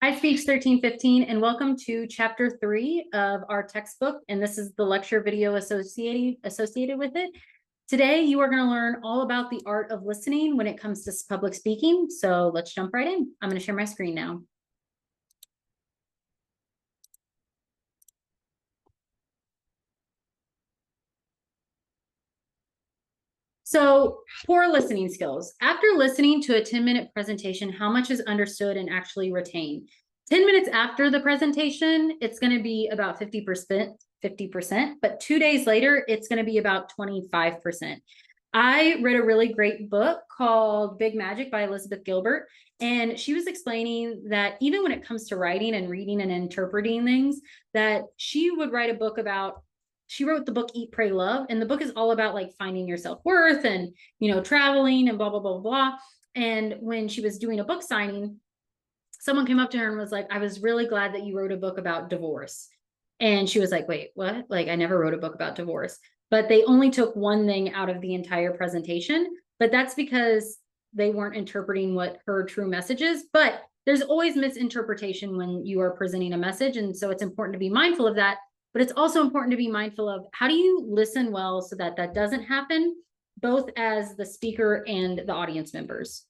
Hi, Speech 1315, and welcome to Chapter 3 of our textbook, and this is the lecture video associated with it. Today, you are going to learn all about the art of listening when it comes to public speaking, so let's jump right in. I'm going to share my screen now. So, poor listening skills. After listening to a 10-minute presentation, how much is understood and actually retained? 10 minutes after the presentation, it's going to be about 50%, but 2 days later, it's going to be about 25%. I read a really great book called Big Magic by Elizabeth Gilbert, and she was explaining that even when it comes to writing and reading and interpreting things, that she would write a book about. She wrote the book Eat, Pray, Love, and the book is all about like finding your self-worth and, traveling and blah, blah, blah, blah. And when she was doing a book signing, someone came up to her and was like, I was really glad that you wrote a book about divorce. And she was like, wait, what? Like, I never wrote a book about divorce. But they only took one thing out of the entire presentation. But that's because they weren't interpreting what her true message is. But there's always misinterpretation when you are presenting a message. And so it's important to be mindful of that. But it's also important to be mindful of how do you listen well so that that doesn't happen, both as the speaker and the audience members.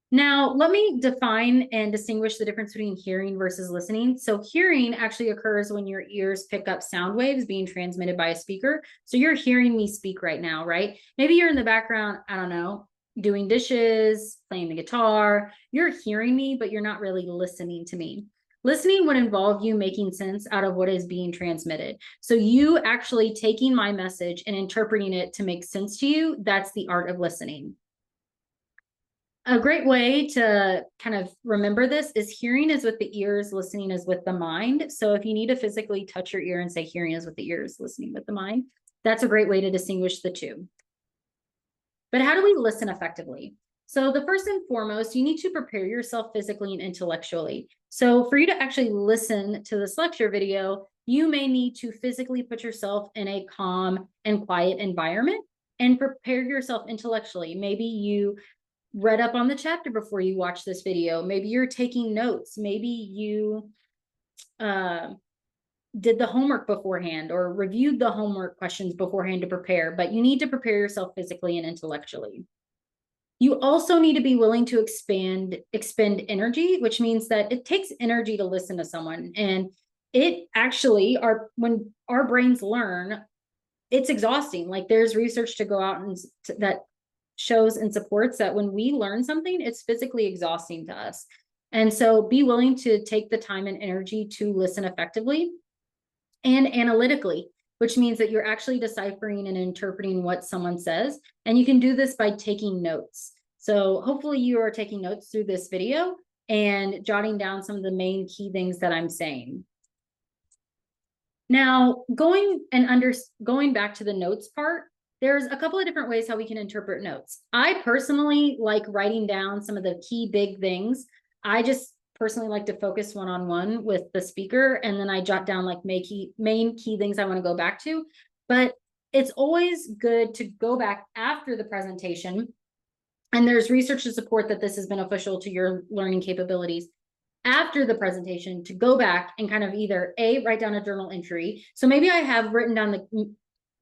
Now, let me define and distinguish the difference between hearing versus listening. So hearing actually occurs when your ears pick up sound waves being transmitted by a speaker. So you're hearing me speak right now, right? Maybe you're in the background, I don't know, doing dishes, playing the guitar. You're hearing me, but you're not really listening to me. Listening would involve you making sense out of what is being transmitted. So you actually taking my message and interpreting it to make sense to you, that's the art of listening. A great way to kind of remember this is hearing is with the ears, listening is with the mind. So if you need to physically touch your ear and say hearing is with the ears, listening with the mind, that's a great way to distinguish the two. But how do we listen effectively? So the first and foremost, you need to prepare yourself physically and intellectually. So for you to actually listen to this lecture video, you may need to physically put yourself in a calm and quiet environment and prepare yourself intellectually. Maybe you read up on the chapter before you watch this video. Maybe you're taking notes. Maybe you did the homework beforehand or reviewed the homework questions beforehand to prepare, but you need to prepare yourself physically and intellectually. You also need to be willing to expend energy, which means that it takes energy to listen to someone. And it actually when our brains learn, it's exhausting. Like there's research to go out and that shows and supports that when we learn something, it's physically exhausting to us. And so be willing to take the time and energy to listen effectively and analytically, which means that you're actually deciphering and interpreting what someone says. And you can do this by taking notes. So hopefully you are taking notes through this video and jotting down some of the main key things that I'm saying. Now, going back to the notes part, there's a couple of different ways how we can interpret notes. I personally like writing down some of the key big things. I just personally like to focus one-on-one with the speaker, and then I jot down like main key things I want to go back to. But it's always good to go back after the presentation, and there's research to support that this is beneficial to your learning capabilities after the presentation to go back and kind of either write down a journal entry. So maybe I have written down the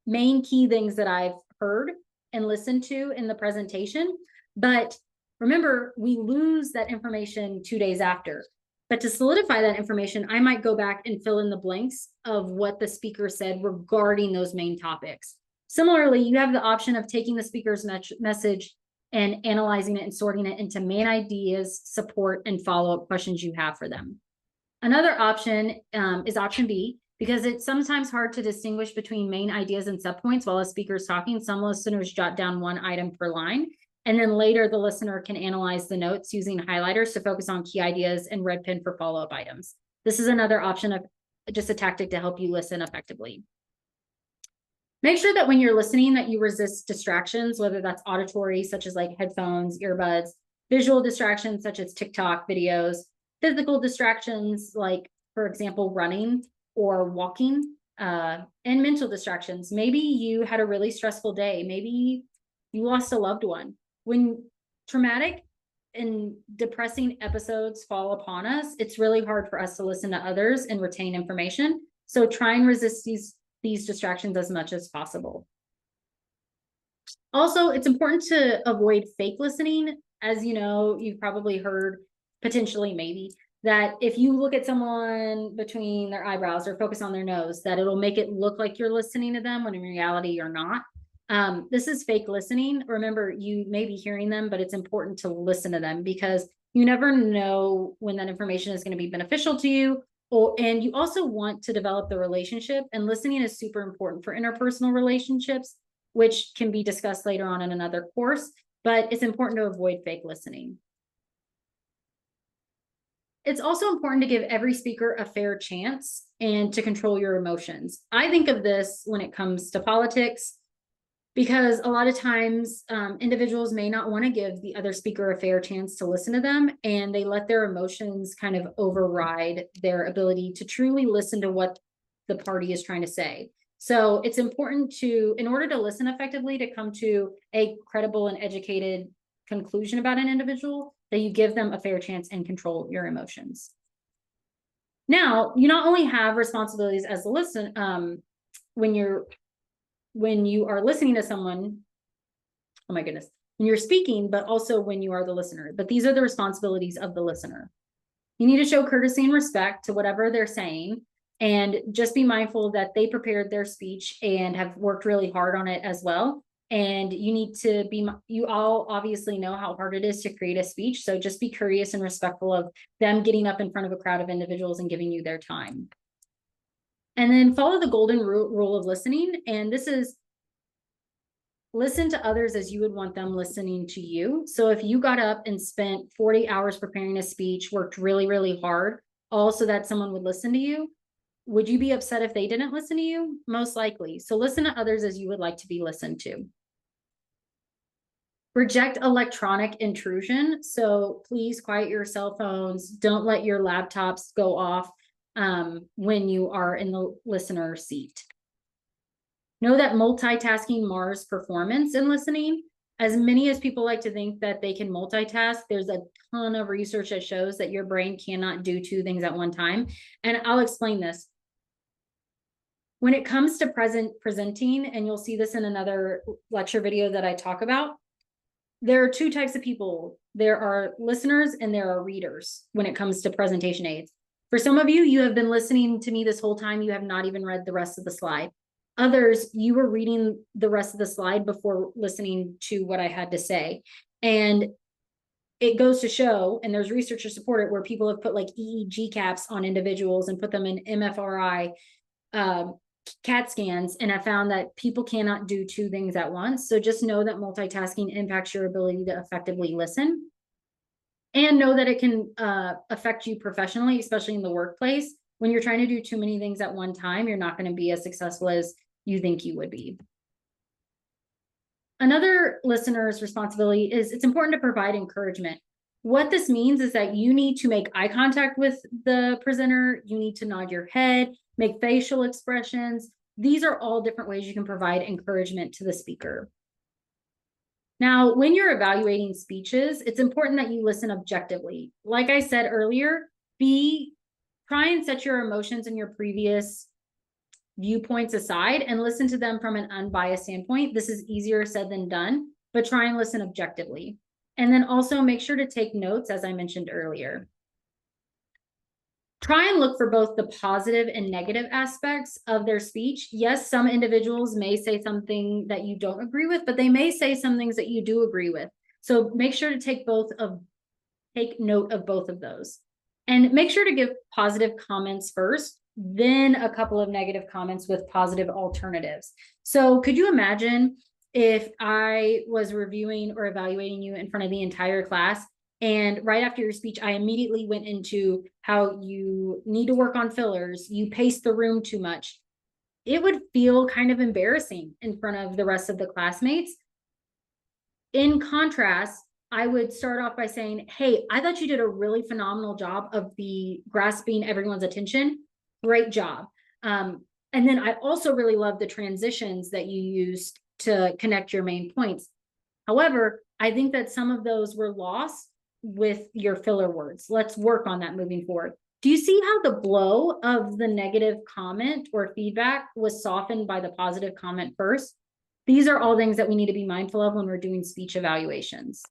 main key things that I've heard and listened to in the presentation. But remember, we lose that information 2 days after. But to solidify that information, I might go back and fill in the blanks of what the speaker said regarding those main topics. Similarly, you have the option of taking the speaker's message and analyzing it and sorting it into main ideas, support, and follow-up questions you have for them. Another option is option B, because it's sometimes hard to distinguish between main ideas and subpoints while a speaker is talking. Some listeners jot down one item per line, and then later the listener can analyze the notes using highlighters to focus on key ideas and red pen for follow-up items. This is another option of just a tactic to help you listen effectively. Make sure that when you're listening that you resist distractions, whether that's auditory, such as like headphones, earbuds, visual distractions, such as TikTok videos, physical distractions, like, for example, running or walking, and mental distractions. Maybe you had a really stressful day. Maybe you lost a loved one. When traumatic depressing episodes fall upon us, it's really hard for us to listen to others and retain information. So try and resist these distractions as much as possible. Also, it's important to avoid fake listening. As you know, you've probably heard, potentially maybe, that if you look at someone between their eyebrows or focus on their nose, that it'll make it look like you're listening to them when in reality you're not. This is fake listening. Remember, you may be hearing them, but it's important to listen to them because you never know when that information is going to be beneficial to you. And you also want to develop the relationship, and listening is super important for interpersonal relationships, which can be discussed later on in another course, but it's important to avoid fake listening. It's also important to give every speaker a fair chance and to control your emotions. I think of this when it comes to politics, because a lot of times individuals may not want to give the other speaker a fair chance to listen to them, and they let their emotions kind of override their ability to truly listen to what the party is trying to say. So it's important to, in order to listen effectively, to come to a credible and educated conclusion about an individual, that you give them a fair chance and control your emotions. Now, you not only have responsibilities as a listen, when you are listening to someone, oh my goodness, when you're speaking, but also when you are the listener. But these are the responsibilities of the listener. You need to show courtesy and respect to whatever they're saying, and just be mindful that they prepared their speech and have worked really hard on it as well. And you need to be, you all obviously know how hard it is to create a speech. So just be courteous and respectful of them getting up in front of a crowd of individuals and giving you their time. And then follow the golden rule of listening. And this is, listen to others as you would want them listening to you. So if you got up and spent 40 hours preparing a speech, worked really, really hard, all so that someone would listen to you, would you be upset if they didn't listen to you? Most likely. So listen to others as you would like to be listened to. Reject electronic intrusion. So please quiet your cell phones. Don't let your laptops go off when you are in the listener seat. Know that multitasking mars performance in listening. As many as people like to think that they can multitask, there's a ton of research that shows that your brain cannot do two things at one time. And I'll explain this. When it comes to presenting, and you'll see this in another lecture video that I talk about, there are two types of people. There are listeners and there are readers when it comes to presentation aids. For some of you, you have been listening to me this whole time. You have not even read the rest of the slide. Others, you were reading the rest of the slide before listening to what I had to say. And it goes to show, and there's research to support it, where people have put like EEG caps on individuals and put them in MFRI CAT scans, and I found that people cannot do two things at once. So just know that multitasking impacts your ability to effectively listen, and know that it can affect you professionally, especially in the workplace. When you're trying to do too many things at one time, you're not going to be as successful as you think you would be. Another listener's responsibility is, it's important to provide encouragement. What this means is that you need to make eye contact with the presenter. You need to nod your head, make facial expressions. These are all different ways you can provide encouragement to the speaker. Now, when you're evaluating speeches, it's important that you listen objectively. Like I said earlier, try and set your emotions and your previous viewpoints aside and listen to them from an unbiased standpoint. This is easier said than done, but try and listen objectively. And then also make sure to take notes, as I mentioned earlier. Try and look for both the positive and negative aspects of their speech. Yes, some individuals may say something that you don't agree with, but they may say some things that you do agree with. So make sure to take note of both of those. And make sure to give positive comments first, then a couple of negative comments with positive alternatives. So could you imagine if I was reviewing or evaluating you in front of the entire class, and right after your speech, I immediately went into how you need to work on fillers, you pace the room too much? It would feel kind of embarrassing in front of the rest of the classmates. In contrast, I would start off by saying, hey, I thought you did a really phenomenal job of grasping everyone's attention. Great job. And then I also really love the transitions that you used to connect your main points. However, I think that some of those were lost with your filler words. Let's work on that moving forward. Do you see how the blow of the negative comment or feedback was softened by the positive comment first? These are all things that we need to be mindful of when we're doing speech evaluations.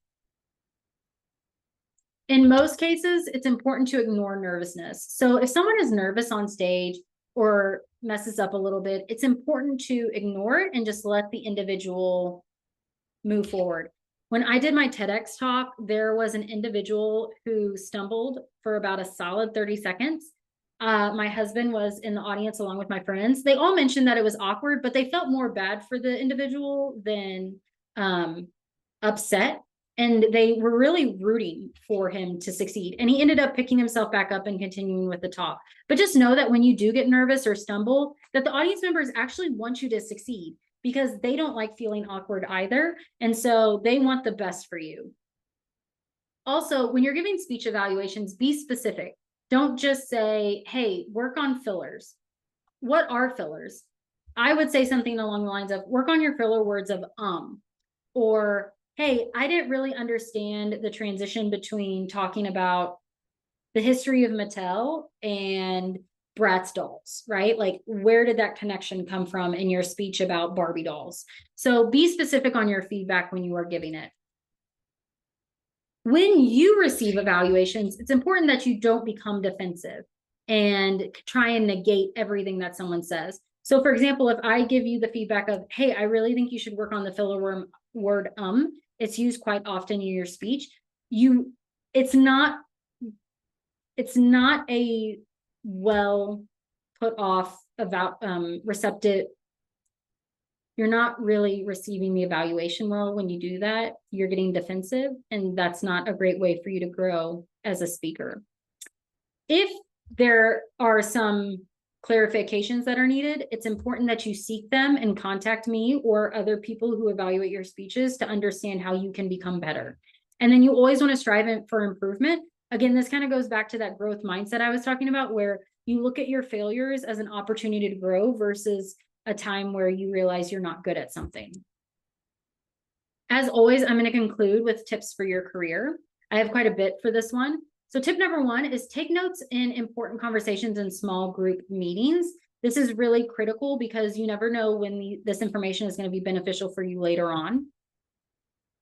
In most cases, it's important to ignore nervousness. So if someone is nervous on stage or messes up a little bit, it's important to ignore it and just let the individual move forward. When I did my TEDx talk, there was an individual who stumbled for about a solid 30 seconds. My husband was in the audience along with my friends. They all mentioned that it was awkward, but they felt more bad for the individual than upset. And they were really rooting for him to succeed. And he ended up picking himself back up and continuing with the talk. But just know that when you do get nervous or stumble, that the audience members actually want you to succeed, because they don't like feeling awkward either. And so they want the best for you. Also, when you're giving speech evaluations, be specific. Don't just say, hey, work on fillers. What are fillers? I would say something along the lines of, work on your filler words of or, hey, I didn't really understand the transition between talking about the history of Mattel and Bratz dolls, right? Like, where did that connection come from in your speech about Barbie dolls? So be specific on your feedback when you are giving it. When you receive evaluations, it's important that you don't become defensive and try and negate everything that someone says. So for example, if I give you the feedback of, hey, I really think you should work on the filler word, it's used quite often in your speech. It's not a well put off about receptive. You're not really receiving the evaluation well when you do that. You're getting defensive, and that's not a great way for you to grow as a speaker. If there are some clarifications that are needed, it's important that you seek them and contact me or other people who evaluate your speeches to understand how you can become better. And then you always want to strive for improvement. Again, this kind of goes back to that growth mindset I was talking about, where you look at your failures as an opportunity to grow versus a time where you realize you're not good at something. As always, I'm going to conclude with tips for your career. I have quite a bit for this one. So tip number one is take notes in important conversations in small group meetings. This is really critical because you never know when this information is going to be beneficial for you later on.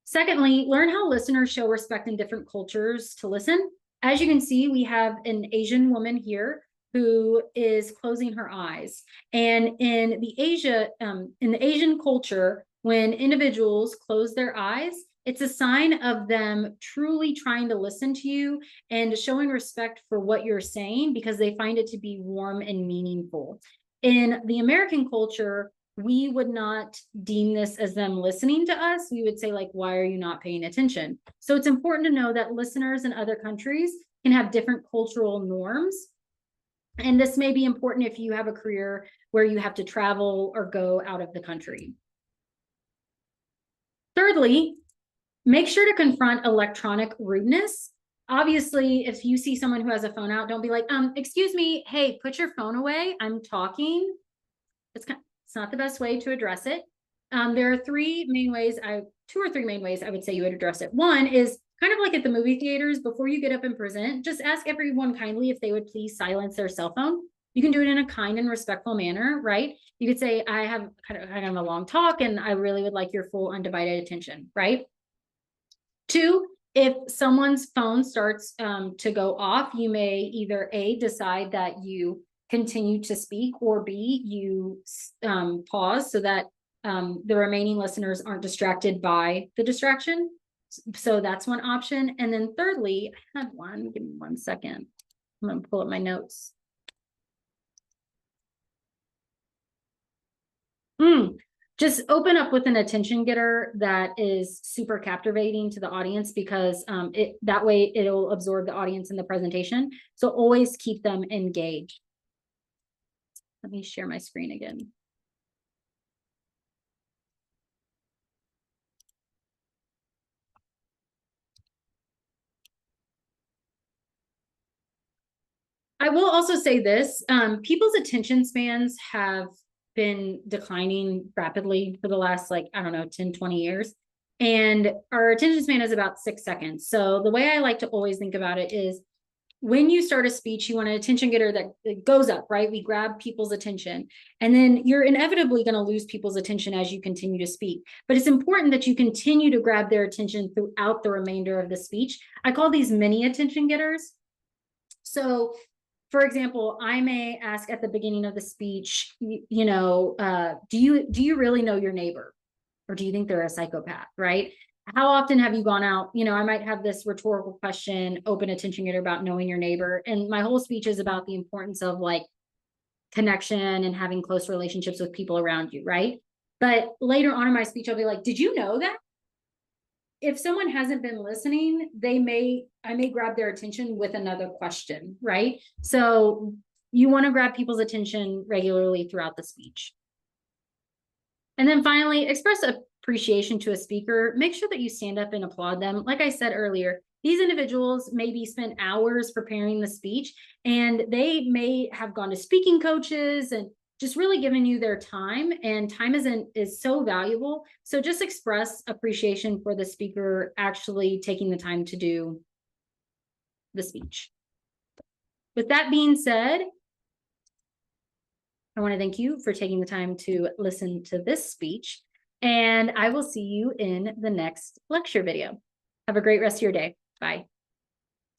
Secondly, learn how listeners show respect in different cultures to listen. As you can see, we have an Asian woman here who is closing her eyes. And in the Asian culture, when individuals close their eyes, it's a sign of them truly trying to listen to you and showing respect for what you're saying, because they find it to be warm and meaningful. In the American culture, we would not deem this as them listening to us. We would say, like, why are you not paying attention? So it's important to know that listeners in other countries can have different cultural norms. And this may be important if you have a career where you have to travel or go out of the country. Thirdly, make sure to confront electronic rudeness. Obviously, if you see someone who has a phone out, don't be like, excuse me, hey, put your phone away, I'm talking. It's not the best way to address it. There are two or three main ways I would say you would address it. One is kind of like at the movie theaters, before you get up and present, just ask everyone kindly if they would please silence their cell phone. You can do it in a kind and respectful manner, right? You could say, I have kind of a long talk and I really would like your full undivided attention, right? Two, if someone's phone starts to go off, you may either A, decide that you continue to speak, or B, you pause so that the remaining listeners aren't distracted by the distraction. So that's one option. And then thirdly, I had one, give me 1 second. I'm gonna pull up my notes. Just open up with an attention getter that is super captivating to the audience, because that way it'll absorb the audience in the presentation. So always keep them engaged. Let me share my screen again. I will also say this, people's attention spans have been declining rapidly for the last, 10, 20 years. And our attention span is about 6 seconds. So the way I like to always think about it is when you start a speech, you want an attention getter that goes up, right? We grab people's attention, and then you're inevitably going to lose people's attention as you continue to speak. But it's important that you continue to grab their attention throughout the remainder of the speech. I call these mini attention getters. So, for example, I may ask at the beginning of the speech, do you really know your neighbor? Or do you think they're a psychopath, right? How often have you gone out? I might have this rhetorical question, open attention getter about knowing your neighbor. And my whole speech is about the importance of like connection and having close relationships with people around you, right? But later on in my speech, I'll be like, did you know that? If someone hasn't been listening, I may grab their attention with another question, right? So you want to grab people's attention regularly throughout the speech. And then finally, express appreciation to a speaker. Make sure that you stand up and applaud them. Like I said earlier, these individuals maybe spent hours preparing the speech, and they may have gone to speaking coaches and just really given you their time, and time is so valuable. So just express appreciation for the speaker actually taking the time to do the speech. With that being said, I want to thank you for taking the time to listen to this speech, and I will see you in the next lecture video. Have a great rest of your day. Bye.